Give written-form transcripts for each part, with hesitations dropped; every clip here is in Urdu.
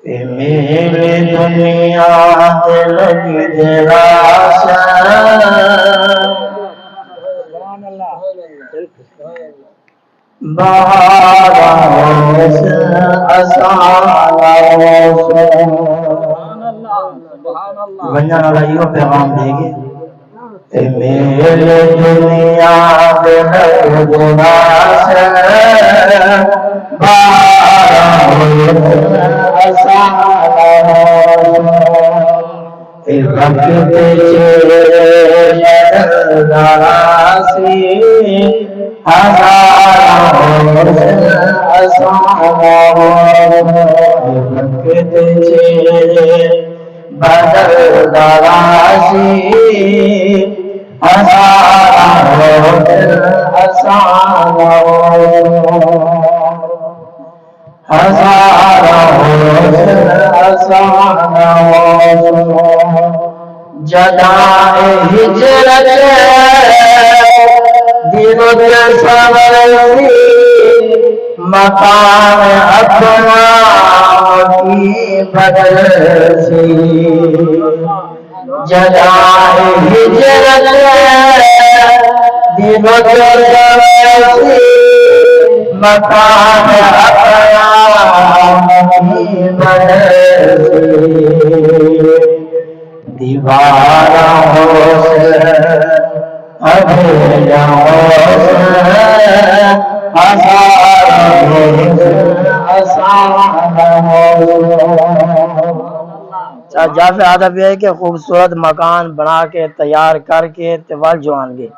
میری دنیا دل کی دلاسا بہاروس اسانوس بنجان والا یہ پیغام دے گے میری دنیا دل کی دلاسا جدائے ہجرت دیرت سورسی مقام اپنا کی بدل سی جدائے ہجرت دیرت سورسی مقام اپنا کی بدل سی دیوارہ ہوس ابھیلا ہوس آسان ہوس آسان ہوس جافی عادب یہ ہے کہ خوبصورت مکان بنا کے تیار کر کے تیوال جوان گے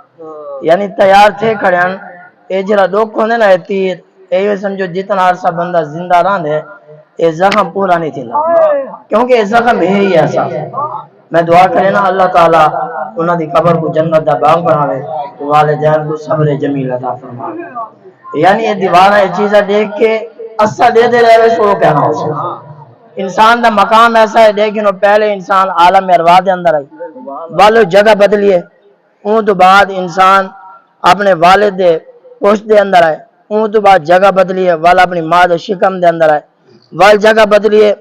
یعنی تیار تھے کھڑے ہیں اے جرا دکھ ہونے نا تیر اے سمجھو جتنا عرصہ بندہ زندہ رہن ہے اے زخم پورا نہیں تھی کیونکہ اے زخم ہے ہی ایسا میں دعا کرے نا اللہ تعالیٰ انہاں دی قبر کو جنت دا باغ بناوے والدین کو صبر جمیل عطا فرمائے یعنی یہ دیوارہ یہ چیزیں دیکھ کے اسا دے دے رہے سو کہنا ہو سکتا انسان دا مقام ایسا ہے دیکھیں پہلے انسان عالم ارواح دے اندر آئی والو جگہ بدلیے اون تو بعد انسان اپنے والد دے پوشت دے اندر آئے اون تو بعد جگہ بدلیے والا اپنی ماں دے شکم دے اندر آئے وال جگہ بدلیے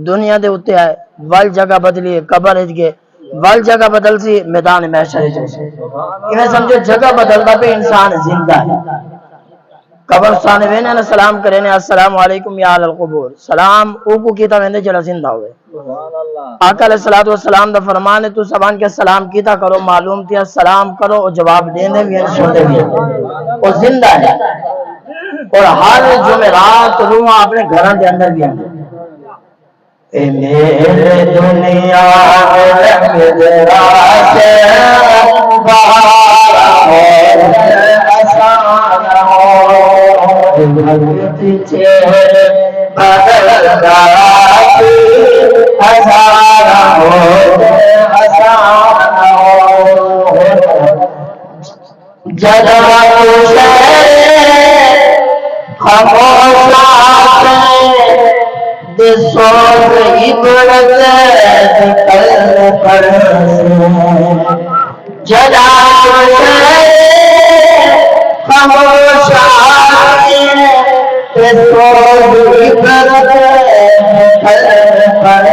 دنیا دے اتے آئے وال جگہ بدلیے قبر ہج گئے وال جگہ بدل سی میدان محشر ہج گئے انہیں سمجھو جگہ بدلتا پہ انسان زندہ ہے قبر سانوین علیہ السلام کرنے السلام علیکم یا اہل القبور سلام اوکو کیتا ویندے جڑا زندہ ہوئے آقا علیہ السلام دا فرمان ہے تو سبان کے سلام کیتا کرو معلوم تیا سلام کرو اور جواب دیندے بھی ہیں سوتے بھی ہیں اور زندہ ہے اور ہر جمعرات روح اپنے گھران دے اندر بھی ہیں اے میرے دنیا رنگ دراز بہارا ہو آسان ہو پیچھے بدل دراز ہزارہ ہو آسان ہو جدا خاموشات سوز عبرت نکل پر جدا خاموشات سوز عبرت نکل پر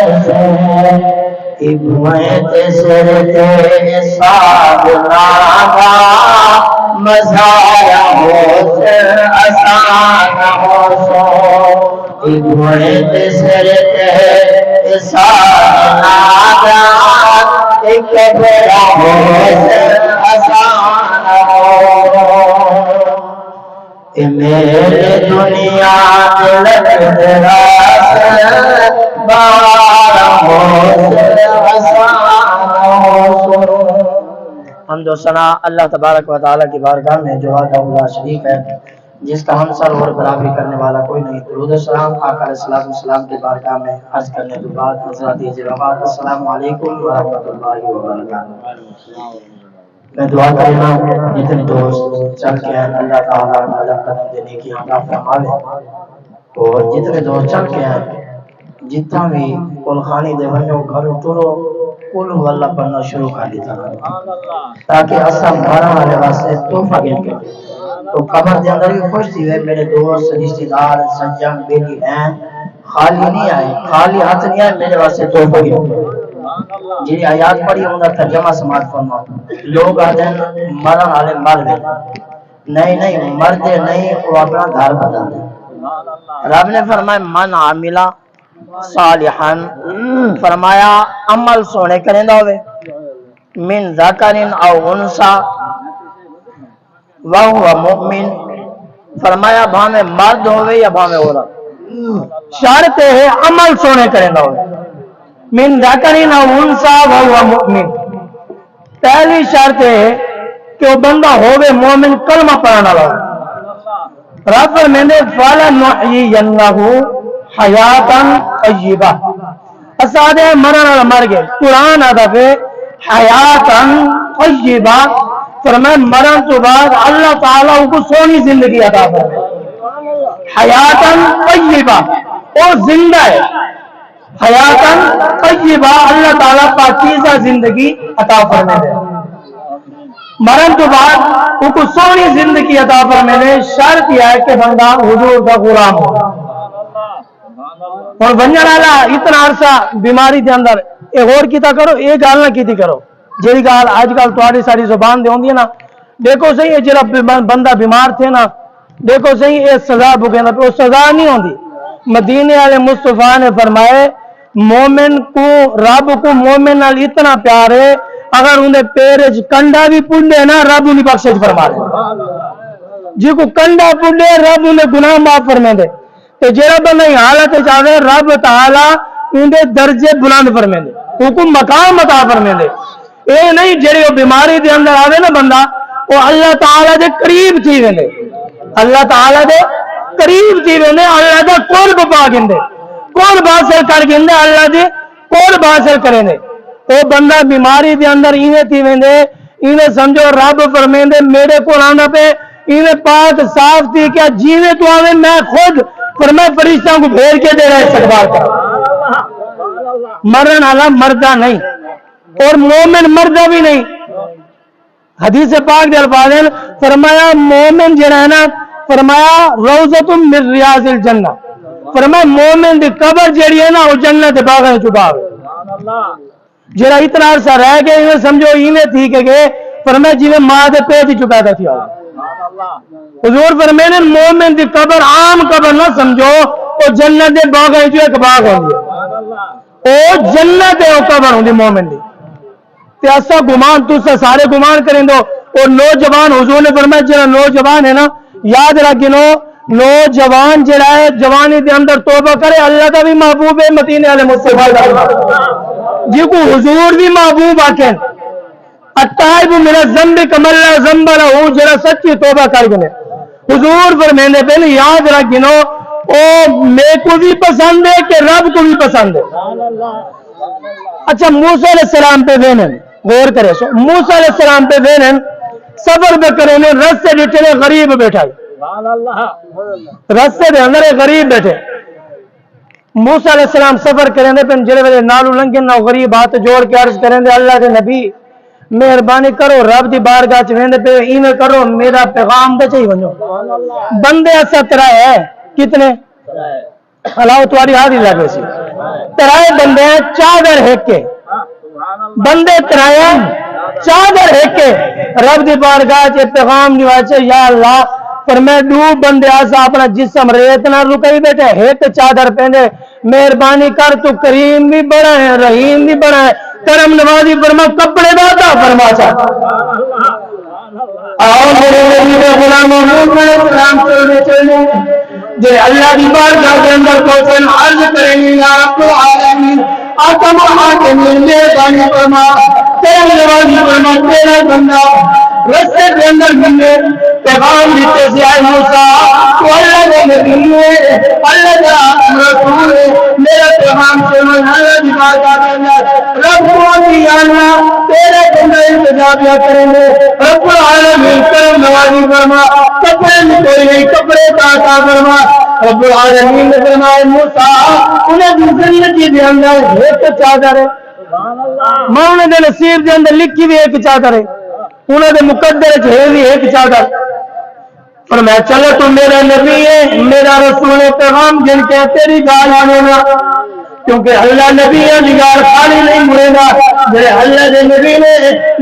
ابویت سرتے ساد ناغا مزارہ ہوت آسان ہو سو ابویت سرتے ساد ناغا ایک بڑا ہوت آسان ہو میرے دنیا دلک دراز بارہ ہوت حمد و ثنا اللہ تبارک و تعالیٰ کی بارگاہ میں جو وحدہ لا شریک ہے جس کا ہم سر اور برابری کرنے والا کوئی نہیں درود و سلام آقا علیہ السلام کی بارگاہ میں عرض کرنے کے بعد حضرات جواب السلام علیکم ورحمۃ اللہ وبرکاتہ میں دعا کرنا جتنے دوست چل کے ہیں اللہ تعالیٰ قدم قدم دینے کی عطا فرمائے اور جتنے دوست چل کے ہیں جتنا بھی کل خانی دے ونجو گھر ٹرو کل واللہ پڑھنا شروع کر دیتا تاکہ اسا مارا والے واسطے تحفہ گن کے تو قبر دے اندر بھی خوش تھی میرے دوست رشتہ دار سجن بیٹی ہیں خالی نہیں آئے، خالی ہاتھ نہیں آئے، میرے واسطے توبہ ہی جی آیات پڑھی ہوں گا ترجمہ سماعت فرماؤ. لوگ آتے ہیں مرن والے مر گئے، نہیں مردے نہیں، وہ اپنا گھر بتا دیں. رب نے فرمایا من عاملہ صالحاً، فرمایا عمل سونے کریں دا ہوئے من ذکرین او انسا وہو مؤمن، فرمایا بھامے مرد ہوئے یا بھامے عورت، شرط ہے عمل سونے کریں دا ہوئے من ذکرین او انسا وہو مؤمن. پہلی شرط ہے کہ وہ بندہ ہوئے مومن کلمہ پڑھنا لگا. رب فرمیندے فَلَنُحْيِيَنَّهُ حَيَاتًا طَيِّبَةً، اسادے مرن والا مر گئے، قرآن آدھا پہ حیاتاً طیبہ، فرمائے مرن تو بعد اللہ تعالیٰ ان کو سونی زندگی عطا فرمائے. حیاتاً طیبہ، وہ زندہ ہے، حیاتاً طیبہ اللہ تعالیٰ پاکیزہ زندگی عطا فرمائے. مرن تو بعد ان کو سونی زندگی عطا فرمائے. شرط یہ ہے کہ بندہ حضور کا غلام ہو. اور بنجر اللہ اتنا عرصہ بیماری دے اندر ایک اور کیتا کرو، ایک گال نہ کیتی کرو جیڑی گال آج کل تمہاری ساری زبان دے ہوندی ہے نا. دیکھو صحیح ہے جڑا بندہ بیمار تھے نا، دیکھو صحیح یہ سزا بھگینا پہ، وہ سزا نہیں ہوندی. مدینے والے مصطفیٰ نے فرمائے مومن کو رب کو مومن نال اتنا پیار ہے اگر انہیں پیرج کنڈا بھی پڑے نا رب انہیں بخشش فرما دے. جی کو کنڈا پڑے رب انہیں گناہ معاف فرما دے. تو جڑا بندہ حالت چاہے رب تعالی انہیں درجے بلند فرما دے، ان کو مقام عطا فرما دے. اے نہیں جڑی وہ بیماری دے اندر آوے نا بندہ وہ اللہ تعالی دے قریب تھی ویندے، اللہ تعالی دے قریب تھی ویندے، اللہ دا قرب پا گندے، قرب حاصل کر گندے، اللہ دے قرب حاصل کریں دے. وہ بندہ بیماری دے اندر ایویں تھی ویندے، ایویں سمجھو رب فرمیندے میرے کو آنا پہ ایویں پاک صاف تھی کہ جیویں تو آوے میں خود فرمائے فرشتوں کو بھیج کے دے رہا ہے استقبال کر. مرن والا مردہ نہیں اور مومن مردہ بھی نہیں. حدیث پاک دے الفاظ ہیں فرمایا مومن جڑا ہے نا، فرمایا روضۃ من ریاض الجنہ، فرمایا مومن دی قبر جڑی ہے نا وہ جنت باغاں چبا جڑا اتنا عرصہ رہ گئے ایویں سمجھو ایویں تھی کہ گئے، فرمایا جویں ماں دے پیٹ وچ پیدا تھیا. حضور فرمانے مومن دی قبر عام قبر نہ سمجھو، وہ جنت دے باغاں وچ ایک باغ ہوندی ہے، او جنت ہے، او قبر ہوندی مومن دی. تے ایسا گمان تسا سارے گمان کریں دو. اور نوجوان حضور نے فرمایا جڑا نوجوان ہے نا یاد رکھو نوجوان جڑا ہے جوانی دے اندر توبہ کرے اللہ کا بھی محبوب ہے، مدینے والے مصطفیٰ جی کو حضور بھی محبوب آکھیں. التائب من الذنب کمن لا ذنب لہ، جڑا سچی توبہ کر گنے حضور فرمیندے پہلے یاد رکھو او میں کو بھی پسند ہے کہ رب کو بھی پسند ہے. اچھا موسیٰ علیہ السلام پہ وینن غور کرے سو، موسیٰ علیہ السلام پہ وینن سفر پہ کرنے رستے ڈٹنے غریب بیٹھا رستے دے اندر غریب بیٹھے. موسیٰ علیہ السلام سفر کریں دے پھر جڑے ویلے نالو لنگن نہ غریب ہاتھ جوڑ کے عرض کریں دے اللہ کے نبی مہربانی کرو رب دی بارگاہ چ ویندے پہ ایویں کرو میرا پیغام دے چاہیے ونجو. بندے ایسا ترائے ہے کتنے اللہ تمہاری ہاتھ ہی لگے سی ترائے بندے ہیں چادر ہیک کے بندے ترائے چادر ہیک کے رب دی بارگاہ چ پیغام نواچے یا اللہ پر میں دو بندے ایسا اپنا جسم ریت نہ رکئی بیٹھے ایک چادر پہنے مہربانی کر تو کریم بھی بڑا ہے رحیم بھی بڑا ہے کرم نوازی فرما کپڑے داتا فرما چاہتا آؤ میرے نبی غلاموں میں سلام چلنے جو اللہ کی بارگاہ کے اندر کوشن عرض کریں گے یا رب العالمین آقا حاکمین مہربانی فرما کرم نوازی فرما تیرا بندہ رستے کے اندر ملے پیغام دیتے سے آئے موسیٰ تو اللہ نے نبی ہے اللہ کا رسول ہے میرا پیغام سنو اللہ کی بارگاہ کے اندر رب العالمین اللہ تیرے بندہ انتجابیہ کریں گے رب العالمین کرم نوازی فرما کپڑے نکوئی نہیں کپڑے تاتا فرما رب العالمین نے فرمائے موسیٰ انہیں بھی زندگی دے اندر ایک چادر ہے میں انہیں دے نصیب دے اندر لکھی بھی ایک چادر ہے انہیں دے مقدر ہے بھی ایک چادر فرمایا چلو تو میرا نبی ہے, میرا رسول پیغام جن کے تیری گال آنے نا, کیونکہ اللہ نبی ہے نگار خالی نہیں مرے گا. میرے اللہ کے نبی نے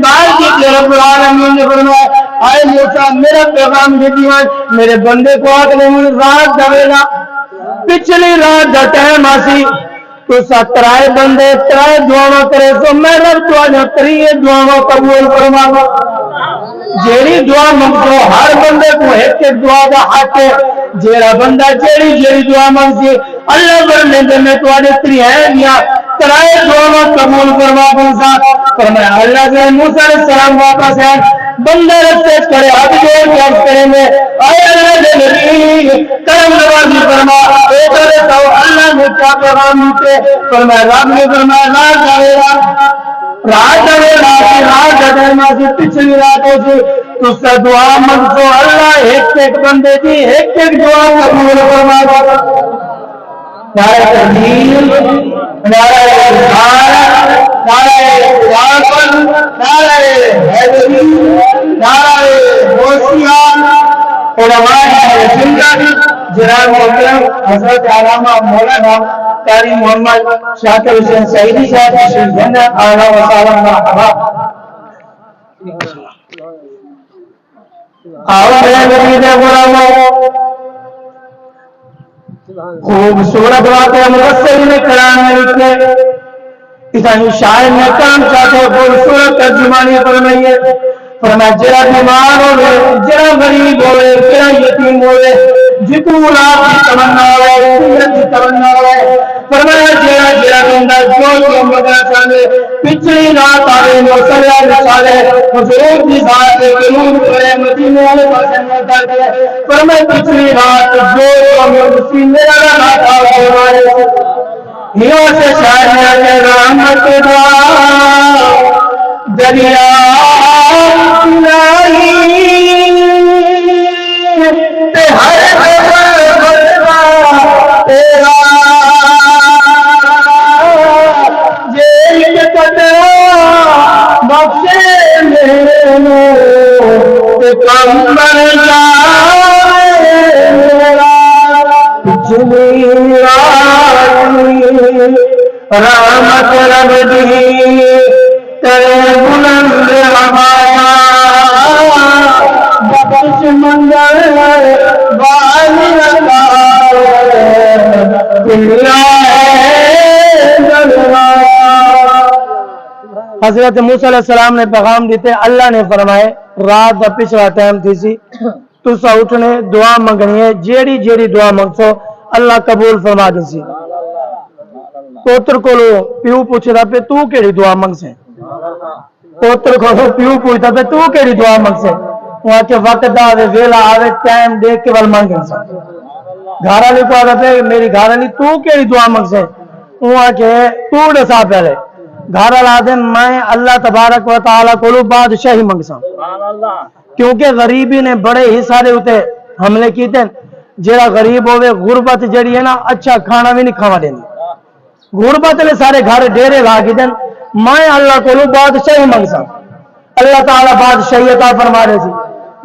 گال کی کہ رب العالمین نے فرمایا آئے موسیٰ میرا پیغام دے دیا, میرے بندے کو آگ نے مجھے رات دے گا. پچھلی رات دا ٹائم آسی تو ترائے بندے ترائے دعاواں کرے تو میں رب دعا تریے دعاواں قبول فرما گا. جیڑی دعا منگو ہر بندے کو ایک ایک دعا دا حق ہے. جیڑا بندہ جیڑی دعا منگسی اللہ برنے دے میں تواڈے تریے دیا ترائے دعاواں قبول فرما گا. فرمایا اللہ کے موسیٰ علیہ السلام واپس ہے, بندے رستے کرے ہاتھ جوڑ کے عرض کریں گے اے اللہ دے نبی کرم نوازی فرما, اے کرے تو اللہ نے کیا پیغام دیتے. فرمایا رب نے فرمایا رات ماسی پچھلی رات ہو سی تو سے دعا منگو اللہ ایک ایک بندے دی ایک ایک دعا قبول فرما گا. نعرہ تکبیر, نعرہ رسالت, نعرہ خلافت, نعرہ حیدری, نعرہ غوثیہ, علماء زندگی جناب محترم حضرت علامہ مولانا قاری محمد شاکر حسین سعیدی صاحب تشریف لے اعلیٰ و سلام مرحبا. آؤ میرے نبی دے غلاموں, خوبصورت واقعہ مفسر نے کلام میں لکھے, اتنی شاعر نے کام چاہتے خوبصورت ترجمانی فرمائیے. فرمایا جڑا بیمار ہوئے, جڑا غریب ہوئے, جڑا یتیم ہوئے, جتوں اولاد کی تمنا ہوئے, سیرت کی تمنا ہوئے, فرمایا جڑا بندہ جو مغرا چاہے پچھلی رات آئے مسلح نچالے حضور کی ذات قلوب کرے مدینے والے پاسے نظر کرے. فرمایا پچھلی رات جو اسی میرا رات آئے یہاں سے شاعر نے کہ رحمت دا دریا رحمت رب دی تیرے بلند ہمارا بخش منظر والی حضرت موسیٰ علیہ السلام نے پیغام دیتے. اللہ نے فرمائے رات کا پچھلا ٹائم تھی سی تسا اٹھنے دعا منگنی ہے, جیڑی دعا منگسو اللہ قبول فرما دی سی. پوتر کو پیو پوچھتا پہ تو کیڑی دعا منگ سے, پوتر کو پیو پوچھتا پہ تو کیڑی دعا منگ سے, وہاں کے وقت آوے ویلا آوے ٹائم دیکھ کے ول منگ سے. گھر والی کو آتا پہ میری گھر والی تو کیڑی دعا منگ سے, وہاں کے تو ڈسا پہلے گھر والا دن میں اللہ تبارک و تعالیٰ کو بادشاہی منگ سا, کیونکہ غریبی نے بڑے ہی سارے ہوتے حملے کیتے. جڑا غریب ہوئے غربت جڑی ہے نا اچھا کھانا بھی نہیں کھوا دینی, غربت نے سارے گھر ڈیرے لا کے دن میں اللہ کو بادشاہی منگ سا. اللہ تعالیٰ بادشاہی عطا فرما رہے سی.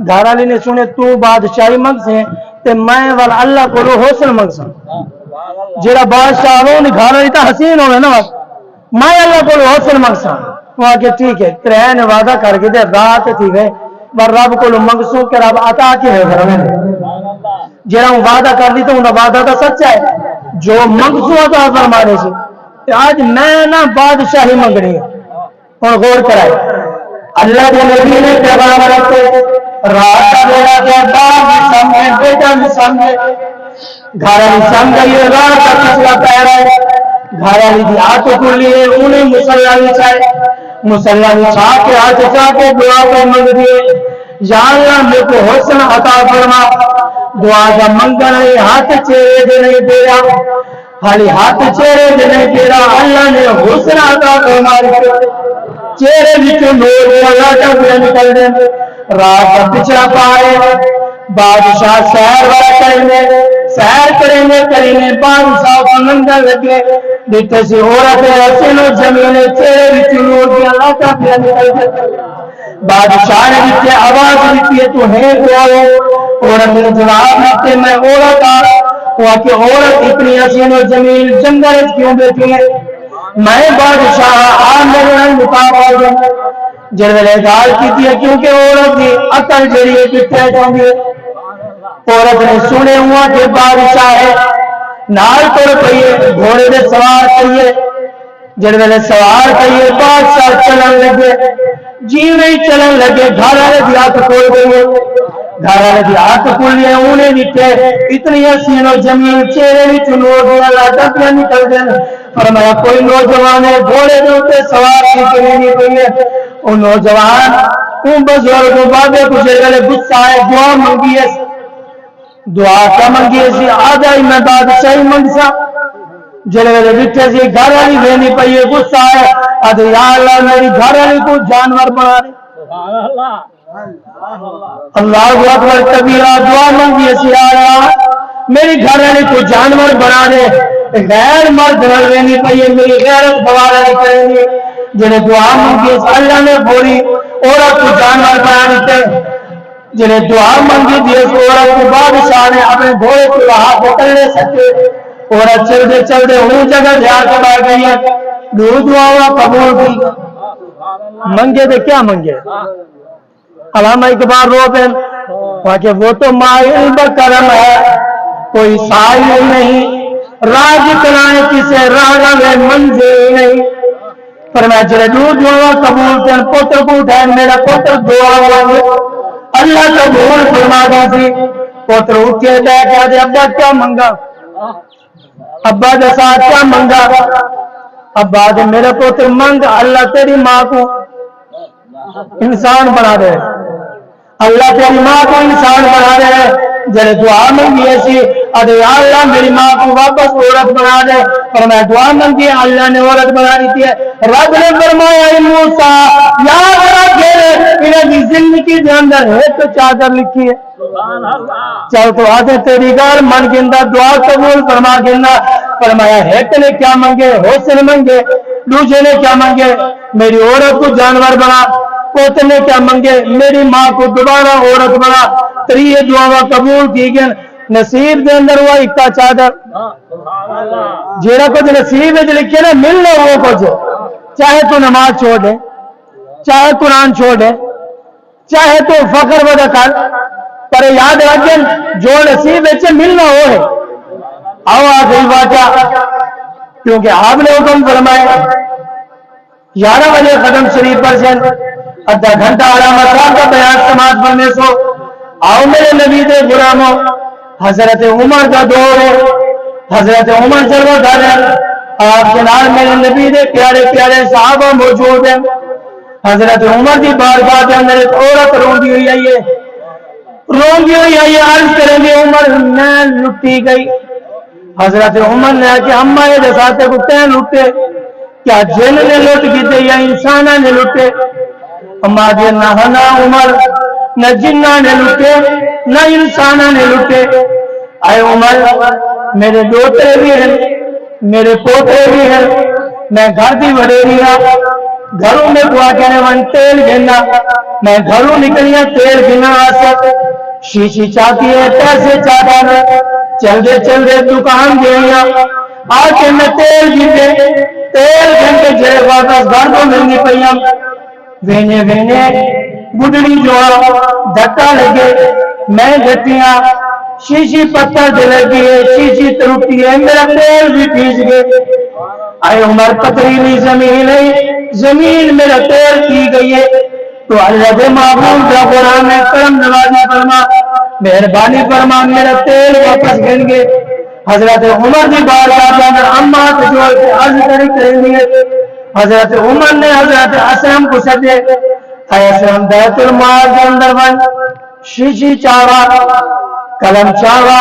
گھر والی نے سنے تو بادشاہی منگ سے تے میں والا اللہ کو حسن منگ سا. جڑا بادشاہ ہو گھر والی تو حسین ہوئے نا میں اللہ کو حسن منگ سا. وہاں کے ٹھیک ہے ترے نے وعدہ کر کے دے رات تھی گئے پر رب کو منگسو کہ رب عطا کی ہے گھر میں جڑا وعدہ کر دی تو انہوں وعدہ تو سچا ہے جو منگسو عطا فرمانے سے. آج میں نہ بادشاہی منگنی ہے اور غور کرائے. اللہ کے نبی نے پیغام رکھتے رات کا بیڑا کیا باپ بھی سامنے بیٹا بھی سامنے گھر بھی سامنے یہ رات کا پچھلا پہرا ہے. گھر والی دی ہاتھ کھلی ہے انہیں مسلح بچھائے, مسلح بچھا کے ہاتھ چاہ کے دعا کو منگ دیے یا اللہ میرے کو حسن عطا فرما. دعا کا منگا نہیں ہاتھ چہرے دے نہیں تیرا خالی ہاتھ چہرے دے نہیں تیرا اللہ نے حسن عطا فرما چہرے بچوں نور اللہ کا نکل دے. رات کا پچھڑا پائے بادشاہ سیر والا سیر کریں گے بادشاہ کو ننگا لگے دیکھتے سی عورت حسین و جمیل چہرے بچوں نور اللہ کا نکل دے. بادشاہ نے دیتے آواز دیتی ہے تو ہے کون؟ عورت نے جواب دیتے میں عورت وہ کہ عورت اتنی حسین و جمیل جنگل کیوں بیٹھی ہے؟ میں بادشاہ میرے مقابلہ جڑ ویلے گال کی ہے کیونکہ عورت کی عقل جڑی ہے کتنے چاہیے. عورت نے سنے ہوا کہ بادشاہ ہے نال تر پئیے گھوڑے دے سوار کریے. جڑ ویلے سوار کریے بادشاہ چلن لگے جی نہیں چلن لگے گھر والے دی ہاتھ کھول گئی. گھر والے دی ہاتھ کھول لیے انہیں نیچے اتنی حسین و جمیل چہرے وچ نور دیا لاڈا نکل گئے. فرمایا کوئی نوجوان ہے گھوڑے کے اوپر سوار کی نہیں پئی ہے. وہ نوجوان ان بزرگ بابے گزرے والے غصہ ہے دعا منگی ہے. دعا کیا منگی ہے؟ آدھا ہی میں بادشاہی منگسا. جڑے ویلے بیٹھے سی گھر والی وینی پئی ہے غصہ ہے ادھر یا اللہ میری گھر والی کو جانور بنا دے. اللہ اکبر کبیرہ. دعا منگی ہے یا اللہ میری گھر والی کو جانور بنا دے. غیر مرد وینی پئی ہے میری غیرت گوارا نہیں کریں گے. جنہیں دعا منگی اللہ نے بولی عورت کو جانور بنا دیتے. جنہیں دعا منگی تھی اس عورت کو بادشاہ نے اپنے گھوڑے کو وہاں پکڑ لے سکتے. عورت چلتے چلتے ہوں جگہ جا کے بیٹھ گئی ہے. دعا قبول کی. منگے تھے کیا منگے؟ علامہ اقبال روتے ہیں وہ تو مائل بکرم ہے کوئی سائل نہیں راج کرائے کسے راگا میں منزل نہیں. فرمایا چلے دعا قبول کر پوتر کو اٹھائے میرا پوتر دعا مانگے اللہ قبول فرما دی. پوتر اٹھے بیٹھ گیا ابا کیا منگا؟ ابا کے ساتھ کیا منگا؟ ابا دے میرے پوتر منگ اللہ تیری ماں کو انسان بنا دے. اللہ تیری ماں کو انسان بنا دے. جڑے دعا منگی ایسی ادھے اللہ میری ماں کو واپس عورت بنا دے. پر میں دعا منگی اللہ نے عورت بنا دی ہے. رب نے فرمایا موسیٰ یاد رکھے انہیں کی زندگی کے اندر ایک چادر لکھی ہے. چل تو آتے تیری گھر من گندہ دعا قبول فرما گندہ. فرمایا ایک نے کیا منگے؟ حسن منگے. دوسرے نے کیا منگے؟ میری عورت کو جانور بنا. پوتے نے کیا منگے؟ میری ماں کو دوبارہ عورت بنا. تری دعا قبول کی گئے. نصیب دے اندر ہوا ایک چادر جیڑا کچھ نصیب لکھے نا ملنا وہ کچھ. چاہے تو نماز چھوڑ دے چاہے قرآن چھوڑ دے چاہے تو فخر ودا کر پر یاد رکھیں جو نصیب ہے ملنا وہ ہے. آؤ آ گئی واقعہ کیونکہ آپ نے حکم فرمایا 11 بجے ختم شریف پر سے آدھا گھنٹہ علامہ صاحب کا بیان سماعت پڑھنے سو. آؤ میرے نبی دے غلاموں حضرت عمر کا دور ہے. حضرت عمر جلوہ دار ہے. آپ کے نال میرے نبی دے پیارے پیارے صحابہ موجود ہیں. حضرت عمر کی بارگاہ کے اندر ایک عورت روندی ہوئی آئی ہے. روندی ہوئی آئی ہے. عرض کریں گے عمر میں لٹی گئی. حضرت عمر نے کہ اما یہ دساتے کو تین لٹے کیا جن نے لٹ کی یا انسانہ نے لٹے؟ اما جی نہ عمر نہ جنہ نے لٹے نہ انسانہ نے لٹے. اے عمر میرے دوتے بھی ہیں میرے پوتے بھی ہیں. میں گھر بھی وڈیری ہوں. گھروں میں دعا کہنے ون تیل گھنا میں گھروں نکلیاں تیل گھنا آسا شیشی چاہتی ہے پیسے چاہتا ہے. چل دے دکان گیا آ کے میں تیل گھنٹے تیل گھنٹے جڑے واپس گھر کو ملنی پہ وینے وینے بڑھڑی جو دھکا لگے میں گھٹیاں شیشی پتھر دے لگی ہے شیشی ترٹی ہے میرا تیل بھی پیس گئے. اے عمر پتھریلی زمین ہے زمین میرا تیل کی گئی ہے. تو اللہ دے معبود کا قرآن میں کرم نوازی فرما مہربانی فرما میرا تیل واپس گن گے. حضرت عمر کی بارگاہ کے اندر اما تجوال کے عرض کریں گے. حضرت عمر نے حضرت اسلم کو سدے. اے اسلم بیت المال کے اندر بن شیشی چاوا قلم چاوا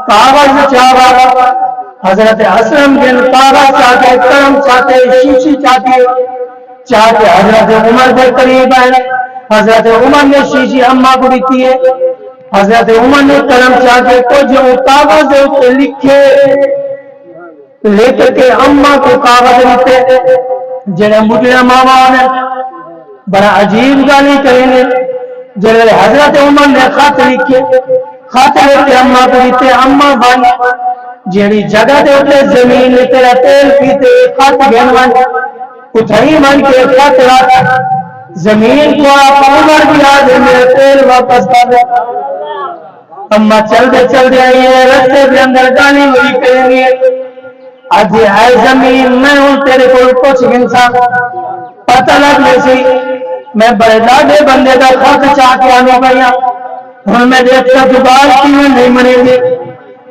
کاغذ چاوا. حضرت اسلم کے کاغذ چاہتے قلم چاہتے شیشی چاہتے چاہتے حضرت عمر کے قریب ہے. حضرت عمر نے شیشی اما کو دیتی ہے. حضرت عمر نے قلم چاہتے کچھ کاغذ لکھے لکھ کے اما کو کاغذ دیتے جنہیں مجھے ماما نے بڑا عجیب گالی کریں گے جب حضرت عمر نے خط لکھے خط لکھے اما کو دیتے اما بن جیڑی جگہ دے اتے زمین تیرا تیل پیتے خط گنوان اتھائی من کے خط رکھ زمین کو آپ عمر بھی آدھے میرے تیل واپس کر دے اما چل دے آئی ہے رستے کے اندر گالی ہوئی کریں گے آج ہے زمین میں ہوں تیرے کو کچھ انسان پتہ لگ لے سی میں بڑے لاڈے بندے کا خط چاہ کے آنے پڑیا ہوں میں دیکھتا تو بال کی میں نہیں منے گی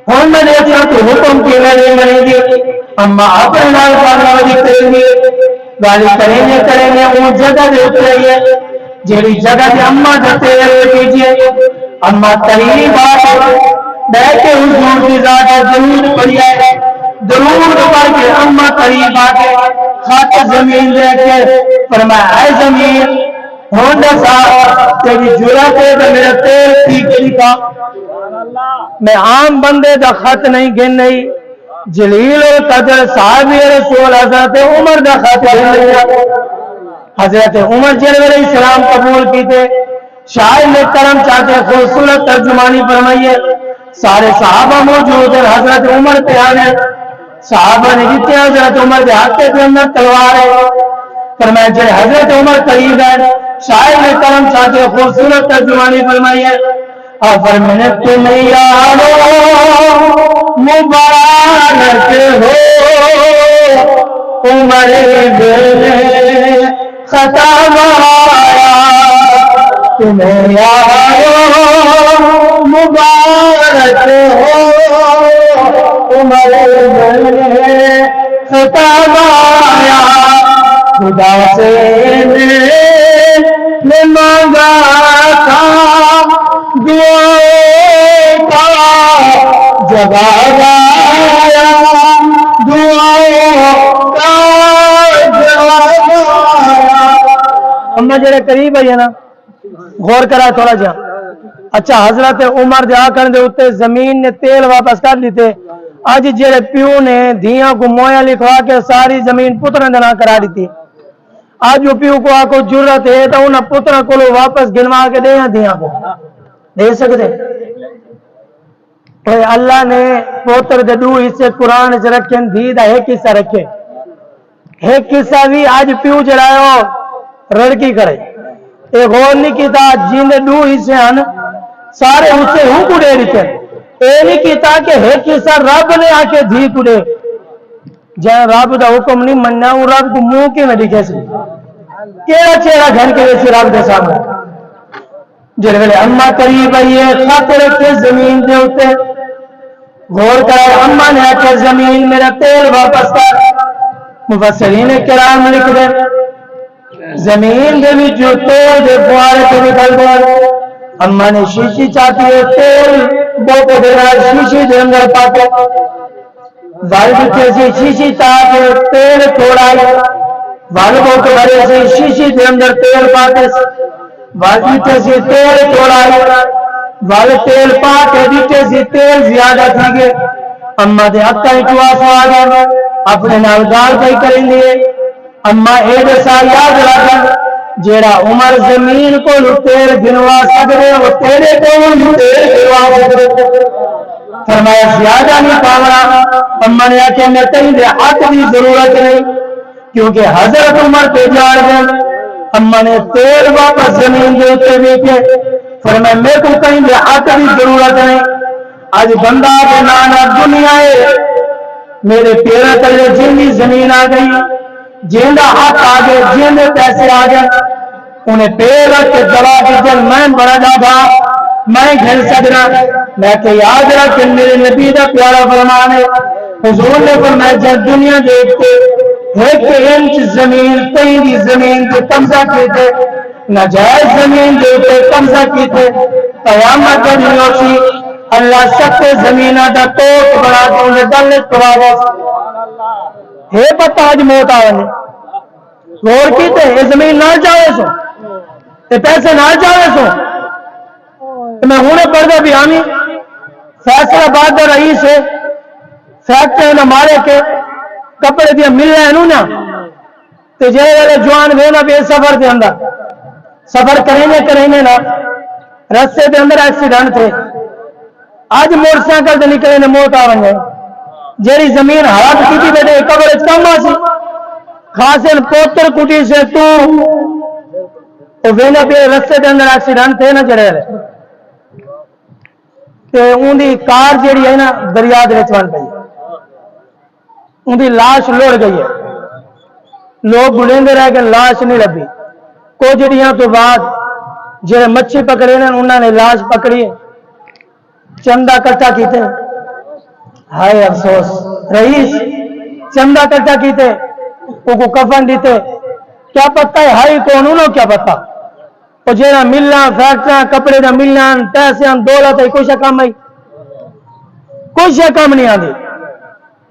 ہوں میں دیکھتا تو حکم کی میں نہیں منے گی اما اپنے نال گالی کریں گے گالی کریں گے وہ جگہ دے اترے ہے جیڑی جگہ دے اما جاتے ہیں کیجئے اما قریب آئے بیٹھ کے حضور کی ذات درود پڑھیا ہے درود پڑھ کے اما قریب آ کے خط زمین دے کے فرمایا اے زمین ہون دسا تیری جرات ہے تو میرا تیل ٹھیک لکھا میں عام بندے دا خط نہیں گن نہیں جلیل القدر صحابی رسول حضرت عمر دا خط گن لیا حضرت عمر جل علیہ السلام قبول کی تھے شاعر نے کرم چاہتے خوبصورت ترجمانی فرمائیے سارے صحابہ موجود ہیں حضرت عمر پہ آنے صحابہ نے جتنے حضرت عمر کے ہاتھے کے اندر تلوار ہے فرمایا جب حضرت عمر قریب ہے شاعر نے کرم چاہتے خوبصورت ترجمانی فرمائیے اور فرمایا تم یارو مبارک ہو عمر بن خطاب آیا تمہیں یارو مبارک ہو عمر بن خطاب آیا خدا سے نے مانگا تھا دعاؤں کا جواب آیا دعاؤں کا جواب آیا ہم جڑے قریب ہے نا غور کرا تھوڑا جا اچھا حضرت عمر دے آکر دے اتے زمین نے تیل واپس کر لیتے آج جڑے پیو نے دھیاں کو مویا لکھوا کے ساری زمین پترن دنا کرا دیتی آج وہ پیو کو آکو جرت ہے تو انہاں پترن کو لو واپس گنوا کے دے دھیاں کو دے سکتے اے اللہ نے پوتر دے دو حصے قرآن چ رکھیں دھی دا ایک حصہ رکھے ایک حصہ بھی آج پیو چڑھائے ہو رڑکی کرے ایک غور نہیں کیتا جن دے دو حصے ہیں سارے حصے ہوں کو دے دیتے اے نہیں کیتا کہ ایک حصہ رب نے آ کے دھی کو دے جہاں رب دا حکم نہیں مننا وہ رب کو منہ کے میں دکھے سی کیڑا چہرہ گھن کے ویسی رب دے سامنے جن ویلے اما قریب آئیے خط رکھے زمین دے ہوتے غور کرے اما نے آکے زمین میرا تیل واپس کر مفسرین کرام لکھ دے زمین دے بھی جو تیل دے فوارے پہ نکل دے اما نے شیشی چاہتی ہے تیل بوکو دے رہا شیشی دے اندر پاتے والد کیسی شیشی چاہتے تیل تھوڑا والد کو بڑے سے شیشی دے اندر تیل پاتے والد کیسی تیل تھوڑا والد تیل پاتے دیتے سی تیل زیادہ تھی گے اما دے حق کا اٹواس آگا اپنے نالگار پہ کریں گے اما ایڈ سا یاد رکھا جیڑا عمر زمین کو لٹیر گنوا سکتے وہ تیرے کو لٹیر گنوا سکتے فرمایا زیادہ نہیں پاورا اما نے آکے میں کہیں دے حق دی ضرورت نہیں کیونکہ حضرت عمر پہ جار دیں اما نے تیر واپس زمین دے اتے بیٹھے فرمایا میں کو کہیں دے حق دی ضرورت نہیں آج بندہ کے نانا دنیا ہے میرے پیرے تلے جن دی زمین آ گئی جن دا حق آ گئے جن دے پیسے آ گئے انہیں پیر رکھ کے دبا کے جل میں بڑا جا تھا میں گھر سکنا میں کہ یاد رکھ کہ میرے نبی دا پیارا فرمان ہے حضور نے فرمایا جب دنیا دیکھتے ایک انچ زمین کہیں بھی زمین پہ قبضہ کیتے ناجائز زمین دیتے قبضہ کیتے قیامت نہیں ہوتی اللہ سب کے زمینہ دا توٹ بڑا کے انہیں دلت کرا گا ہے پتہ آج موت آنے غور کیتے یہ زمین نہ جاوے سو یہ پیسے نہ جاوے سو میں ہونے پردہ بھی آمی فیصلہ آباد دا رئیس ہے فیکٹری نہ مارے کے کپڑے دیا مل رہے ہیں نا تو جے والے جوان وے نا بے سفر دے اندر سفر کریں گے نا رستے دے اندر ایکسیڈنٹ تھے آج موٹر سائیکل سے نکلے نے موت آ ونجے جیری زمین ہاتھ کی بیٹھے قبر کم آسی خاصن پوتر کٹی سے تو وینا پہ رستے دے اندر ایکسیڈنٹ تھے نا جڑے تے اون دی کار جیڑی ہے نا دریا دے وچ بن پئی اون دی لاش لڑ گئی ہے لوگ گھلیندے رہ کے لاش نہیں لبھی کچھ جڑیاں تو بعد جڑے مچھی پکڑے نے انہوں نے لاش پکڑی چندہ کٹھا کیتے ہائے افسوس رئیس چندہ کٹھا کیتے وہ کو کفن دیتے کیا پتہ ہے ہائی کون انہوں کیا پتہ وہ جینا ملنا فیکٹریاں کپڑے دا ملنا پیسے دولت ہے کوئی شے کام آئی کوئی شے کام نہیں آدھی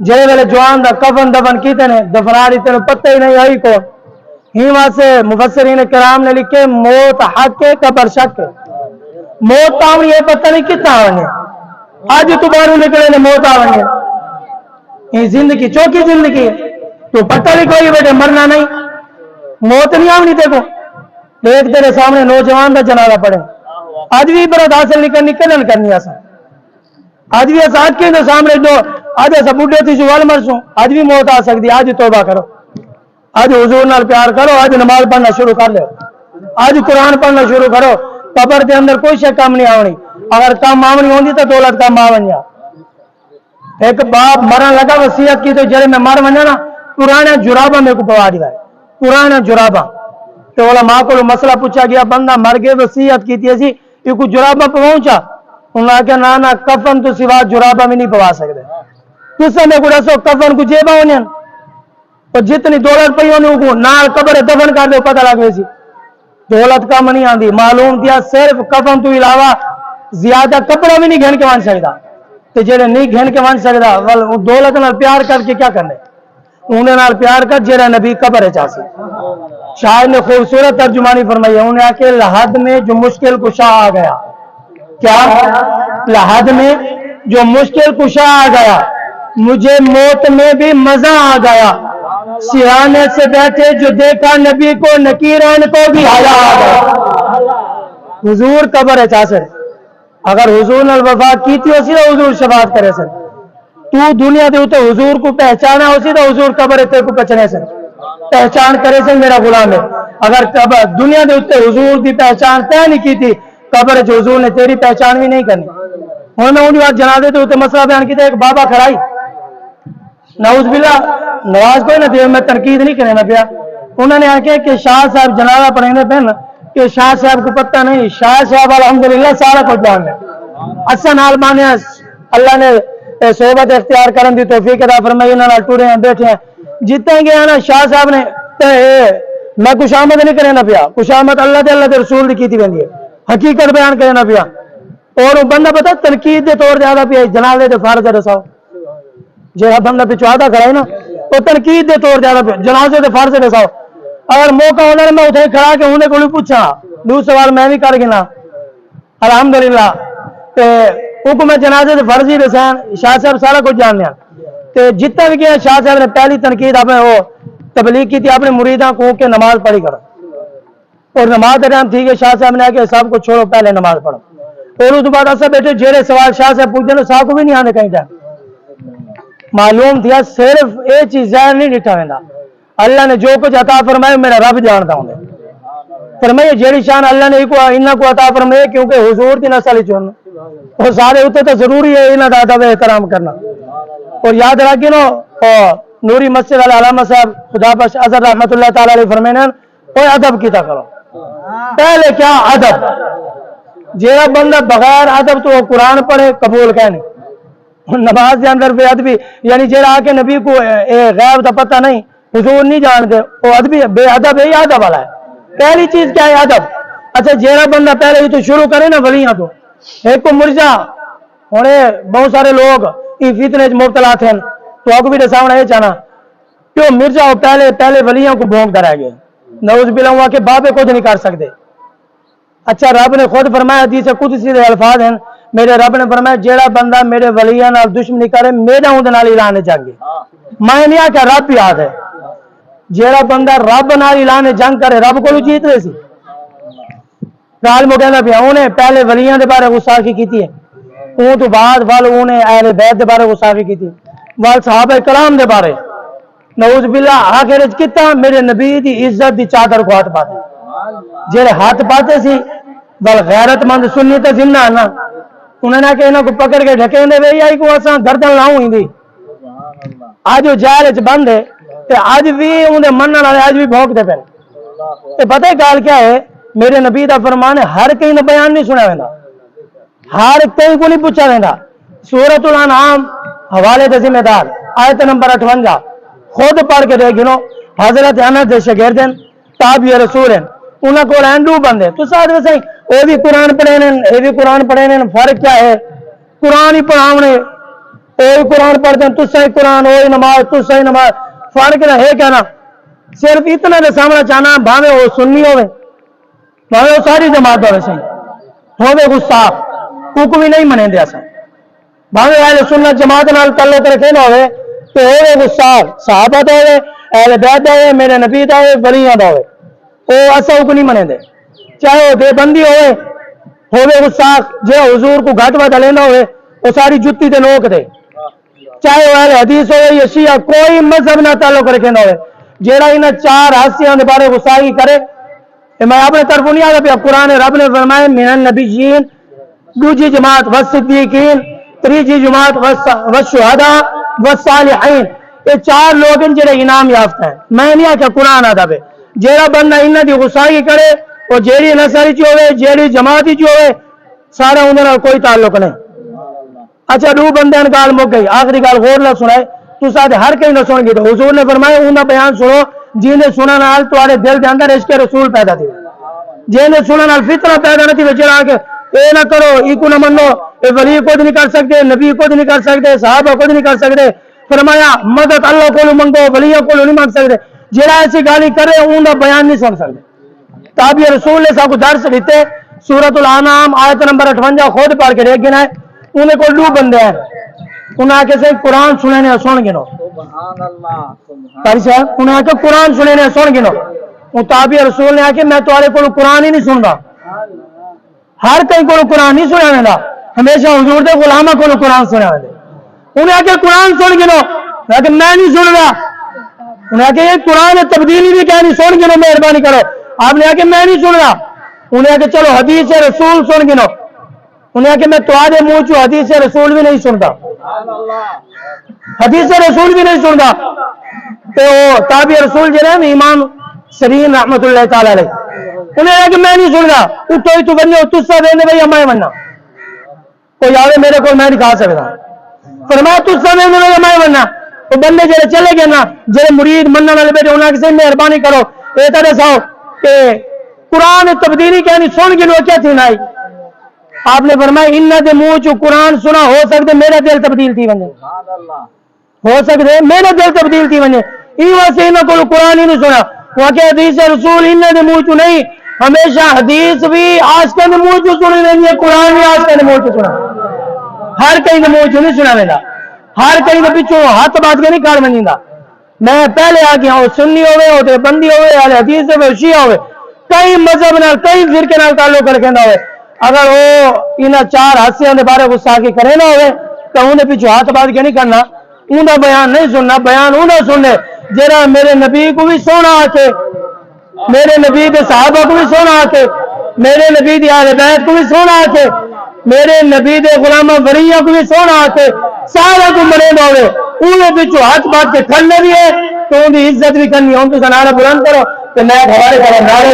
جے والے جوان دا کفن دفن کیتے نے دفنا دیتے نے پتہ ہی نہیں آئی کون ہی وہاں سے مفسرین کرام نے لکھے موت حق ہے قبر شک ہے موت آونی ہے پتہ نہیں کتنا آونی آج تو باروں نکلے نے موت آونی ہے یہ زندگی چوکی زندگی ہے تو پتہ نہیں کوئی بیٹے مرنا نہیں موت نہیں آونی دیکھو ایک تیرے سامنے نوجوان دا جنازہ پڑے آج بھی برات حاصل نکلن کرنی آسا آج بھی ایسا آج کے سامنے جو آج ایسا بڑھے تھی جو وال مرسوں آج بھی موت آ سکتی آج توبہ کرو آج حضور نال پیار کرو آج نماز پڑھنا شروع کر لو آج قرآن پڑھنا شروع کرو قبر کے اندر کوئی شے کام نہیں آونی اگر کام آونی ہوندی تو دولت کام آونیا ایک باپ مرن لگا وصیت کی تو جڑے میں مر ونجا نا پرانا جرابہ میرے کو پوا دیا پرانا جرابہ تو علماء کو مسئلہ پوچھا گیا بندہ مر گئے وصیت کی تھی یہ کو جرابہ پہنچا انہوں نے کہا نانا کفن تو سوا جرابہ میں نہیں پوا سکتے کس سے میں کو رسو کفن کو جیبہ ہونے اور جتنی دولت پہ ہونے کو نال قبر دفن کر دے پتہ لگ سی دولت کم نہیں آندی معلوم کیا صرف کفن تو علاوہ زیادہ کپڑا بھی نہیں گھن کے ون سکتا تو جڑے نہیں گھن کے ون سکتا دولت نال پیار کر کے کیا کرنے انہیں نال پیار کر جڑا نبی قبر ہے چاہسی شاعر نے خوبصورت ترجمانی فرمائی ہے انہوں نے کہ لحد میں جو مشکل کشا آ گیا کیا لحد میں جو مشکل کشا آ گیا مجھے موت میں بھی مزہ آ گیا سرانے سے بیٹھے جو دیکھا نبی کو نکیرین کو بھی حیا آ گیا حضور قبر ہے چاہ سر اگر حضور نال وفا کیتی ہو سی تو حضور شفاعت کرے سر تو دنیا دے ہوتے حضور کو پہچانا ہو سی تو حضور قبر ہے کو پہچنے سر پہچان کرے سر میرا غلام ہے اگر دنیا دے ہوتے حضور دی پہچان طے نہیں کی تھی قبر جو حضور نے تیری پہچان بھی نہیں کرنی انہوں نے انہی بات جنازے دے ہوتے مسئلہ بیان کیتا ایک بابا کھڑائی نعوذ باللہ نواز کوئی نہ دے میں تنقید نہیں کرنے پیا انہوں نے آکے کہ شاہ صاحب جنازہ پڑھنے پہن کہ شاہ صاحب کو پتہ نہیں شاہ صاحب الحمدللہ سارا کچھ جان ہے اچھا نال مانے اللہ نے صحبت اختیار کرن دی توفیق عطا فرمائی انہوں نے ٹورے ہیں بیٹھے ہیں جتنے گیا نا شاہ صاحب نے میں کچھ آمد نہیں کرنا پیا کچھ آمد اللہ دے رسول دی کیتی بندی ہے حقیقت بیان کرنا پیا اور بندہ پتا تنقید دے طور زیادہ پیا جنازے دے فارغ رساؤ جہاں بندہ پچھواتا کھڑا ہے نا وہ تنقید دے طور زیادہ پیا جنازے دے فارغ رساؤ اگر موقع ہونا میں اتنے کھڑا کے انہیں کو پوچھا دو سوال میں بھی کر گنا الحمدللہ حکم جنازے دے فرضی رسان شاہ صاحب سارا کچھ جاننے ہیں جتنا بھی کیا شاہ صاحب نے پہلی تنقید اپنے وہ تبلیغ کی تھی اپنے مریداں کو کہ نماز پڑھی کرو اور نماز کا ٹائم تھی کہ شاہ صاحب نے کہ سب کو چھوڑو پہلے نماز پڑھو اور اس بعد ایسا بیٹھے جیڑے سوال شاہ صاحب پوچھتے ہیں صاحب کو بھی نہیں آنے کہیں ٹائم معلوم تھیا صرف یہ چیز ظاہر نہیں ڈٹھا ویندا اللہ نے جو کچھ عطا فرمائے میرا رب جانتا ہوں فرمائے جیڑی شان اللہ نے انہاں کو عطا فرمائے کیونکہ حضور کی نسل چن اور سارے ہوتے تو ضروری ہے انہاں دا ادب احترام کرنا اور یاد رکھیں نو نوری مسجد والا علامہ صاحب خدا بخش اظہر رحمت اللہ تعالی علیہ فرمائے کوئی ادب کیتا کرو پہلے کیا ادب جیڑا بندہ بغیر ادب تو قرآن پڑھے قبول کہنے نماز کے اندر بے ادبی یعنی جیڑا آ کے نبی کو غیب دا پتہ نہیں حضور نہیں جانتے وہ ادبی بے ادب ہے یا ادب والا ہے پہلی چیز کیا ہے ادب اچھا جیڑا بندہ پہلے ہی تو شروع کرے نا ولیاں تو ایک کو مرزا ہونے بہت سارے لوگ فتنے مبتلا تھے تو آپ کو بھی سامنے یہ چاہنا کہ مرزا پہلے ولیوں کو بھونکتا رہ گئے نعوذ باللہ ہوا کہ بابے کچھ نہیں کر سکتے اچھا رب نے خود فرمایا حدیث قدسی دے الفاظ ہیں میرے رب نے فرمایا جیڑا بندہ میرے ولیاں نال دشمنی کرے میرا اون دے نال اعلان جنگ میں نہیں آکھیا رب یاد ہے جیڑا بندہ رب نال اعلان جنگ کرے رب کو جیت رہے سی گال مو کہندا پیا انہیں پہلے ولیاں دے بارے گستاخی کیتی ہے اون تو بعد ول انہیں اہل بیت دے بارے گستاخی کیتی ول صحابہ کرام دے بارے نعوذ باللہ آخر وچ کیتا میرے نبی دی عزت دی چادر کو ہاتھ پاتے جڑے ہاتھ پاتے سی ول غیرت مند سنی تے زندہ نا انہاں نے کہ انہاں کو پکڑ کے ڈھکے دے وی آئی کو اساں گردن لاؤں ہندی اج وہ جہل وچ بند ہے تے اج بھی اون دے منن والے اج بھی بھوکدے پے تے پتہ ہے گل کیا ہے میرے نبی دا فرمان ہے ہر کہیں بیان نہیں سنیا ویندا ہر کہیں کو نہیں پوچھا ویندا سورۃ الانعام حوالے دے ذمہ دار آیت نمبر 58 خود پڑھ کے دے گنو حضرت انس دے شاگردن تابعی رسول ہیں انہاں کول ہندو بندے تو ساتھ میں صحیح او بھی قرآن پڑھے نے اے بھی قرآن پڑھے نے فرق کیا ہے قرآن ہی پڑھاونے اے قرآن پڑھتے ہیں تو صحیح قرآن وہی نماز تو صحیح نماز فرق نہ ہے کیا نا صرف اتنا دے سامنے چاہنا بھاوے وہ سنی ہوئے بھاوے وہ ساری جماعت ہوئے صحیح ہوئے گستاخ حکم ہی نہیں منے دیا سن بھاوے اہل سنت جماعت نال تعلق رکھے نہ ہوئے تو ہوئے گستاخ صحابہ دا ہوئے اہل بیت دا ہوئے میرے نبی دا ہوئے ولیاں دا ہوئے وہ ایسا حکم نہیں منے دے چاہے وہ دیوبندی ہوئے گستاخ جو حضور کو گھٹ وڈ لینا ہوئے وہ ساری جتی تے نوک دے چاہے وہ اہل حدیث ہوئے یا شیعہ کوئی مذہب نہ تعلق رکھے نہ ہوئے جیڑا انہاں چار حاسیاں دے بارے گستاخی کرے میں اپنے طرف نہیں آگا پیا قرآن رب نے فرمائے من النبیین دوجی جماعت والصدیقین تریجی جماعت والشہداء والصالحین یہ چار لوگ ہیں جڑے انعام یافتہ ہیں میں نہیں آکھیا قرآن آدھا پہ جیڑا بندہ انہاں دی گستاخی کرے اور جیڑی نصری چ ہوئے جیڑی جماعتی چ ہوئے سارا انہاں نال کوئی تعلق نہیں اچھا دو بندے نے گال مک گئی آخری گال غور نہ سنائے تو ساتھ ہر کہیں نہ سن گے تو حضور نے فرمایا انہاں بیان سنو جن نے سنن نال تواڈے دل دے اندر عشق رسول پیدا تھی جن نے سنن نال فتنہ پیدا نہ تھی وچڑا کے اے نہ کرو ایکو نہ منو اے ولی کو نہیں کر سکتے نبی کو نہیں کر سکتے صحابہ کو نہیں کر سکتے فرمایا مدد اللہ کو منگو ولیوں کو نہیں مانگ سکتے جڑا ایسی گالی کرے اون دا بیان نہیں سن سکتے تابعی رسول نے سب کو درس دیتے سورۃ الانعام آیت نمبر 58 خود پڑھ کے دیکھ گنا ہے انہیں کو دو بندے ہیں انہاں کے سے قرآن سننے سن گنو سبحان اللہ انہاں کے قرآن سننے سن گنو وہ تابعی رسول نے آ کے میں تمہارے کو قرآن ہی نہیں سندا ہر کہیں کو قرآن نہیں سنیا ویندا ہمیشہ حضور دے غلاماں کو قرآن سنیا ویندے انہیں آ کے قرآن سن گنو لیکن میں نہیں سن رہا انہیں آ کے یہ قرآن تبدیلی بھی کہنی سن گنو مہربانی کرو آپ نے آ کے میں نہیں سن رہا انہیں آ کے چلو حدیث رسول سن گنو انہیں آ کے میں تمہارے منہ چو حدیث رسول بھی نہیں سنتا حدیث رسول بھی نہیں سنتا تو تابعی رسول جنہیں امام سرین رحمت اللہ تعالی علیہ انہیں آ کے میں نہیں سن رہا اٹھو ہی تو بنو تسا دینے بھائی ہمیں بننا کوئی آوے میرے کو میں دکھا سکتا فرمایا تسا دینے بھائی ہمیں بننا وہ بندے جڑے چلے گئے نا جڑے مرید منن والے بیٹھے انہاں کسی مہربانی کرو اے تے دساؤ کہ قرآن تبدیلی کہنی سن گنو کیا تھی نائی آپ نے فرمایا انہاں دے منہ چ قرآن سنا ہو سکتے میرا دل تبدیل تھی ونجے ہو سکتے میرا دل تبدیل تھی ونجے ای واسطے انہاں کو قرآن ہی نہیں سنا وہ کہ حدیث رسول انہاں دے منہ چ نہیں ہمیشہ حدیث بھی عاشقاں دے منہ چ سنی رہندی ہے قرآن بھی عاشقاں دے منہ چ سنا ہر کہیں دے منہ چ نہیں سنا ویندا ہر کہیں دے پچھوں ہاتھ بات کے نہیں کار منیندا میں پہلے آ گیا ہوں سنی ہوئے او تے بندی ہوئے اہل حدیث ہوئے شیعہ ہوئے کئی مذہب نال کئی فرقے نال تعلق رکھندا ہوئے اگر وہ انہاں چار حصیاں دے بارے گستاخی کرے نہ ہوئے تو انہیں پیچھے ہاتھ بات کے نہیں کرنا ان کا بیان نہیں سننا بیان انہیں سننے جہاں میرے نبی کو بھی سونا آ کے میرے نبی کے صحابہ کو بھی سونا آ کے میرے نبی دی اہل بیت کو بھی سونا آ کے میرے نبی دے غلام ولیاں کو بھی سونا آ کے سارا کو مرے ہوئے انہیں پیچھے ہاتھ بات کے کھڑنے بھی ہے تو ان کی عزت بھی کرنی ہے ان کو نعرہ بلند کرو کہ میں ہمارے نعرے